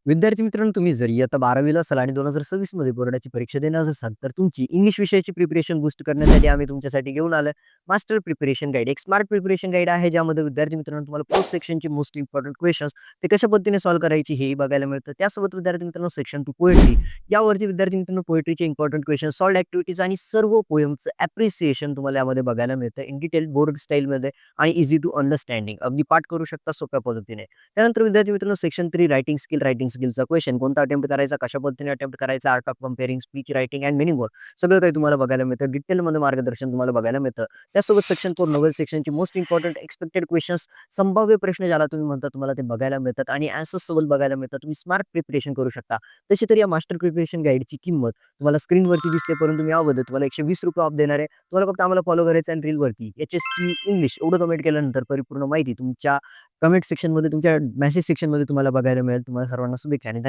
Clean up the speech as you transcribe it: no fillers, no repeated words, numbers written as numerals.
विद्यार्थी मित्रांनो, तुम्ही जर इयत्ता 12वीला असाल आणि 2026 मध्ये बोर्डाची परीक्षा देणार असाल, तर तुमची इंग्लिश विषयाची प्रिपरेशन बूस्ट करण्यासाठी आम्ही तुमच्यासाठी घेऊन आलोय मास्टर प्रिपरेशन गाईड. एक स्मार्ट प्रिपरेशन गाईड आहे, ज्यामध्ये विद्यार्थी मित्रांनो तुम्हाला पोस्ट सेक्शनची मोस्ट इम्पोर्टंट क्वेश्चन्स ते कशा पद्धतीने सॉल्व्ह करायची हेही बघायला मिळतं. त्यासोबत विद्यार्थी मित्रांनो सेक्शन 2 पोएट्री यावरती विद्यार्थी मित्रांनो पोएट्रीचे इम्पोर्टंट क्वेश्चन, सॉल्व्ड ॲक्टिव्हिटीज आणि सर्व पोएमचं ॲप्रिसिएशन तुम्हाला यामध्ये बघायला मिळतं इन डिटेल बोर्ड स्टाईलमध्ये आणि इझी टू अंडरस्टँडिंग. अगदी पाठ करू शकता सोप्या पद्धतीने. त्यानंतर विद्यार्थी मित्रांनो सेक्शन 3 रायटिंग स्किलचा क्वेश्चन कोणता अटेम्प्ट करायचा, कशा पद्धतीने अटेम्प्ट करायचा, art of compering speech writing and meaning word सगळं काही तुम्हाला बघायला मिळतं. डिटेलमध्ये मार्गदर्शन तुम्हाला बघायला मिळतं. त्यासोबत सेक्शन 4 नोवेल सेक्शनची मोस्ट इम्पोर्टंट एक्सपेक्टेड क्वेश्चन्स, संभाव्य प्रश्न ज्याला तुम्ही म्हणता तुम्हाला ते बघायला मिळतात आणि आन्सर्स सोबत बघायला मिळतात. तुम्ही स्मार्ट प्रिपरेशन करू शकता. तशी तर या मास्टर प्रिपरेशन गाईडची किंमत तुम्हाला स्क्रीनवरती दिसते, परंतु मी यामध्ये तुम्हाला ₹120 ऑफ देणार आहे. तुम्हाला फक्त आम्हाला फॉलो करायचं आणि रीलवरती HSC इंग्लिश एवढं कमेंट केल्यानंतर परिपूर्ण माहिती तुमच्या कमेंट सेक्शनमध्ये, तुमच्या मेसेज सेक्शनमध्ये तुम्हाला बघायला मिळेल. तुम्हाला सर्वांना शुभेच्छा आणि धन्यवाद.